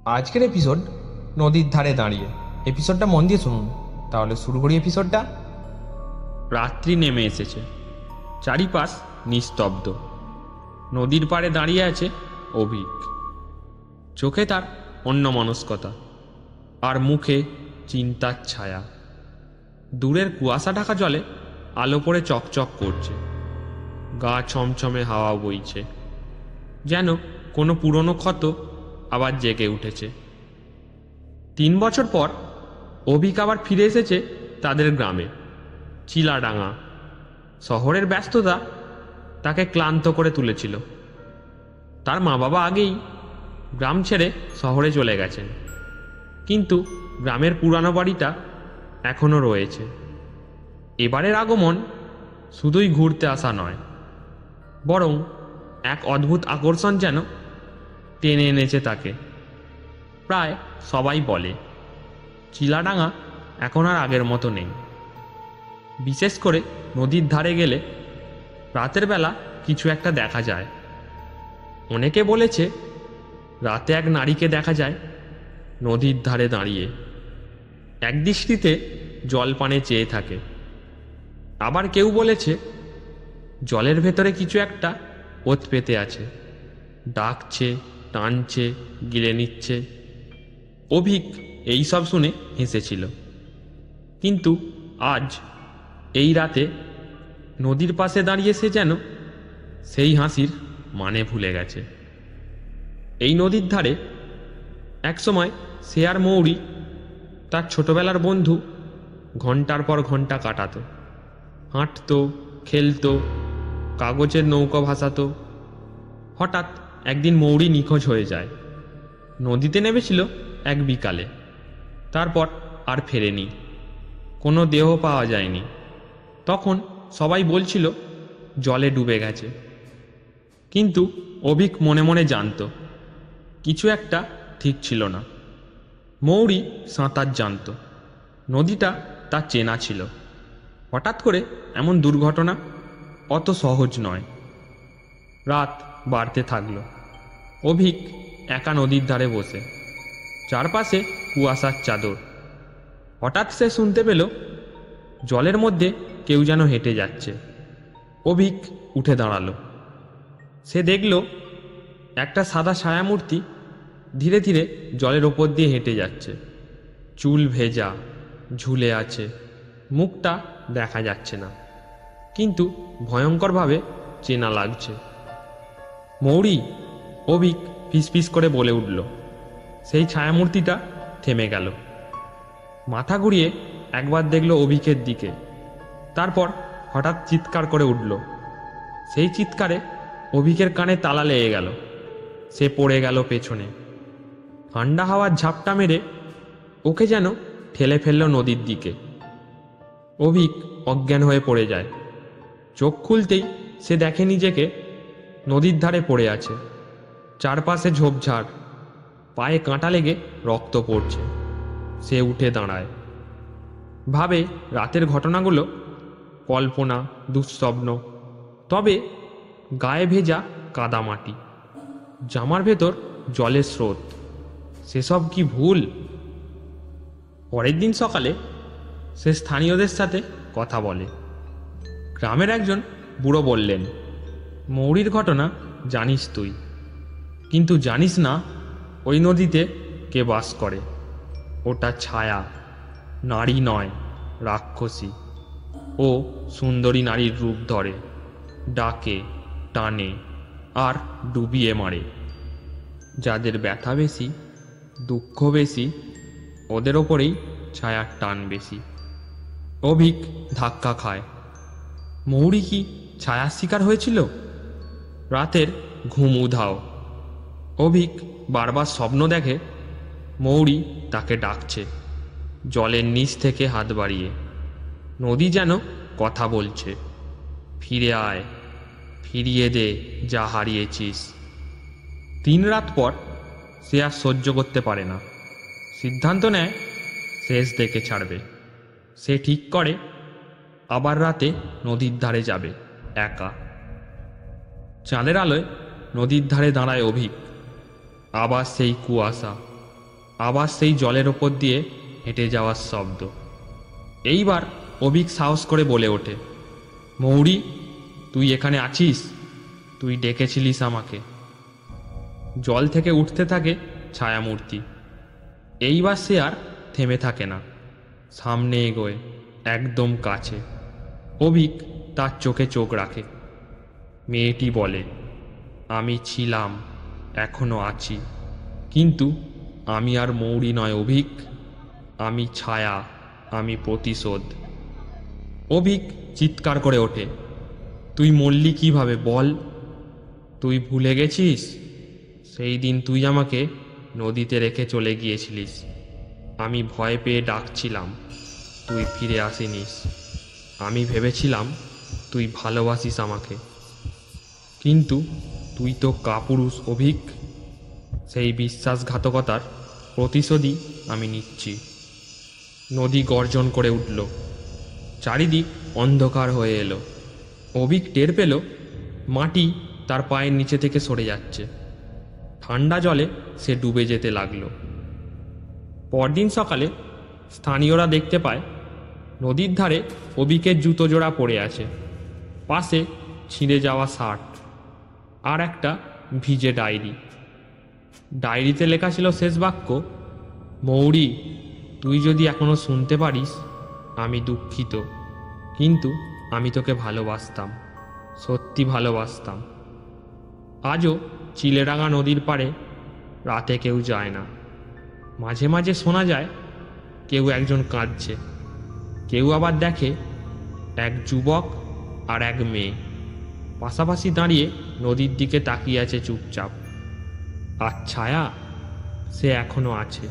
আজকের এপিসোড নদীর ধারে দাঁড়িয়ে। এপিসোডটা মন দিয়ে শুনুন। তাহলে শুরু করি এপিসোডটা। রাত্রি নেমে এসেছে, চারিপাশ নিস্তব্ধ। নদীর পাড়ে দাঁড়িয়ে আছে অভিক। চোখে তার অন্যমনস্কতা, আর মুখে চিন্তার ছায়া। দূরের কুয়াশা ঢাকা জলে আলো পড়ে চকচক করছে, গা ছমছমে হাওয়া বইছে, যেন কোনো পুরনো ক্ষত আবার জেগে উঠেছে। 3 বছর পর অভিক আবার ফিরে এসেছে তাদের গ্রামে, চিলাডাঙ্গা। শহরের ব্যস্ততা তাকে ক্লান্ত করে তুলেছিল। তার মা বাবা আগেই গ্রাম ছেড়ে শহরে চলে গেছেন, কিন্তু গ্রামের পুরানো বাড়িটা এখনও রয়েছে। এবারের আগমন শুধুই ঘুরতে আসা নয়, বরং এক অদ্ভুত আকর্ষণ যেন টেনে এনেছে তাকে। প্রায় সবাই বলে চিলাডাঙ্গা এখন আর আগের মতো নেই। বিশেষ করে নদীর ধারে গেলে রাতের বেলা কিছু একটা দেখা যায়। অনেকে বলেছে রাতে এক নারীকে দেখা যায় নদীর ধারে দাঁড়িয়ে, এক দৃষ্টিতে জল পানে চেয়ে থাকে। আবার কেউ বলেছে জলের ভেতরে কিছু একটা ওত পেতে আছে, ডাকছে, টানছে, গিলে নিচ্ছে। অভিক এইসব শুনে হেসেছিল, কিন্তু আজ এই রাতে নদীর পাশে দাঁড়িয়ে সে যেন সেই হাসির মানে ভুলে গেছে। এই নদীর ধারে একসময় সে আর মৌরি, তার ছোটবেলার বন্ধু, ঘন্টার পর ঘন্টা কাটাতো। হাঁটতো, খেলতো, কাগজের নৌকা ভাসাতো। হঠাৎ একদিন মৌরি নিখোঁজ হয়ে যায়। নদীতে নেমেছিল এক বিকালে, তারপর আর ফেরেনি। কোনো দেহ পাওয়া যায়নি। তখন সবাই বলছিল জলে ডুবে গেছে, কিন্তু অভিক মনে মনে জানত কিছু একটা ঠিক ছিল না। মৌরি সাঁতার জানত, নদীটা তার চেনা ছিল। হঠাৎ করে এমন দুর্ঘটনা অত সহজ নয়। রাত বাড়তে থাকলো। অভিক একা নদীর ধারে বসে, চারপাশে কুয়াশার চাদর। হঠাৎ সে শুনতে পেল জলের মধ্যে কেউ যেন হেঁটে যাচ্ছে। অভিক উঠে দাঁড়ালো। সে দেখল একটা সাদা ছায়ামূর্তি ধীরে ধীরে জলের ওপর দিয়ে হেঁটে যাচ্ছে। চুল ভেজা, ঝুলে আছে, মুখটা দেখা যাচ্ছে না, কিন্তু ভয়ঙ্করভাবে চেনা লাগছে। মৌরি, অভিক ফিসফিস করে বলে উঠল। সেই ছায়ামূর্তিটা থেমে গেল, মাথা ঘুরিয়ে একবার দেখল অভিকের দিকে, তারপর হঠাৎ চিৎকার করে উঠল। সেই চিৎকারে অভিকের কানে তালা লেগে গেল। সে পড়ে গেল পেছনে। ঠান্ডা হাওয়ার ঝাপটা মেরে ওকে যেন ঠেলে ফেলল নদীর দিকে। অভিক অজ্ঞান হয়ে পড়ে যায়। চোখ খুলতেই সে দেখে নিজেকে নদীর ধারে পড়ে আছে। চারপাশে ঝোপঝাড়, পায়ে কাঁটা লেগে রক্ত পড়ছে। সে উঠে দাঁড়ায়, ভাবে রাতের ঘটনাগুলো কল্পনা, দুঃস্বপ্ন। তবে গায়ে ভেজা কাদামাটি, জামার ভেতর জলের স্রোত, সেসব কি ভুল? পরের দিন সকালে সে স্থানীয়দের সাথে কথা বলে। গ্রামের একজন বুড়ো বললেন, মৌরির ঘটনা জানিস তুই, কিন্তু জানিস না ওই নদীতে কে বাস করে। ওটা ছায়া, নারী নয়, রাক্ষসী। ও সুন্দরী নারীর রূপ ধরে, ডাকে, টানে আর ডুবিয়ে মারে। যাদের ব্যথা বেশি, দুঃখ বেশি, ওদের ওপরেই ছায়ার টান বেশি। অভিক ধাক্কা খায়। মৌরি কি ছায়ার শিকার হয়েছিল? রাতের ঘুম উধাও। অভিক বারবার স্বপ্ন দেখে মৌরি তাকে ডাকছে, জলের নিচ থেকে হাত বাড়িয়ে। নদী যেন কথা বলছে, ফিরে আয়, ফিরিয়ে দে যা হারিয়েছিস। 3 রাত পর সে আর সহ্য করতে পারে না। সিদ্ধান্ত নেয় শেষ দেখে ছাড়বে। সে ঠিক করে আবার রাতে নদীর ধারে যাবে, একা। চাঁদের আলোয় নদীর ধারে দাঁড়ায় অভিক। আবার সেই কুয়াশা, আবার সেই জলের ওপর দিয়ে হেঁটে যাওয়ার শব্দ। এইবার অভিক সাহস করে বলে ওঠে, মৌরি, তুই এখানে আছিস? তুই ডেকেছিলিস আমাকে। জল থেকে উঠতে থাকে ছায়ামূর্তি। এইবার সে আর থেমে থাকে না, সামনে এগোয়, একদম কাছে। অভিক তার চোখে চোখ রাখে। মেয়েটি বলে, আমি ছিলাম, এখনো আছি, কিন্তু আমি আর মৌরি নয় অভিক, আমি ছায়া, আমি প্রতিশোধ। অভিক চিৎকার করে ওঠে, তুই মরলি কিভাবে বল? তুই ভুলে গেছিস সেই দিন তুই আমাকে নদীতে রেখে চলে গিয়েছিলিস? আমি ভয় পেয়ে ডাকছিলাম, তুই ফিরে আসিনিস। আমি ভেবেছিলাম তুই ভালোবাসিস আমাকে, কিন্তু তুই তো কাপুরুষ অভিক। সেই বিশ্বাসঘাতকতার প্রতিশোধই আমি নিচ্ছি। নদী গর্জন করে উঠল, চারিদিক অন্ধকার হয়ে এলো। অভিক টের পেল মাটি তার পায়ের নিচে থেকে সরে যাচ্ছে। ঠান্ডা জলে সে ডুবে যেতে লাগলো। পরদিন সকালে স্থানীয়রা দেখতে পায় নদীর ধারে অভিকের জুতো জোড়া পড়ে আছে, পাশে ছিঁড়ে যাওয়া শার্ট আর একটা ভিজে ডায়েরি। ডায়েরিতে লেখা ছিল শেষ বাক্য, মৌরি, তুই যদি এখনো শুনতে পারিস, আমি দুঃখিত, কিন্তু আমি তোকে ভালোবাসতাম, সত্যি ভালোবাসতাম। আজও চিলেরাঙা নদীর পাড়ে রাতে কেউ যায় না। মাঝে মাঝে শোনা যায় কেউ একজন কাঁদছে, কেউ আবার দেখে এক যুবক আর এক মেয়ে পাশাপাশি দাঁড়িয়ে নদীর দিকে তাকিয়ে আছে চুপচাপ। আর ছায়া, সে এখনো আছে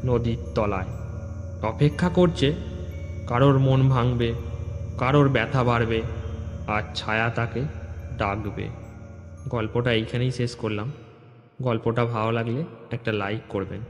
নদীর তলায়, অপেক্ষা করছে কারোর মন ভাঙবে, কারোর ব্যথা বাড়বে, আর ছায়া তাকে ডাকবে। গল্পটা এইখানেই শেষ করলাম। গল্পটা ভালো লাগলে একটা লাইক করবেন।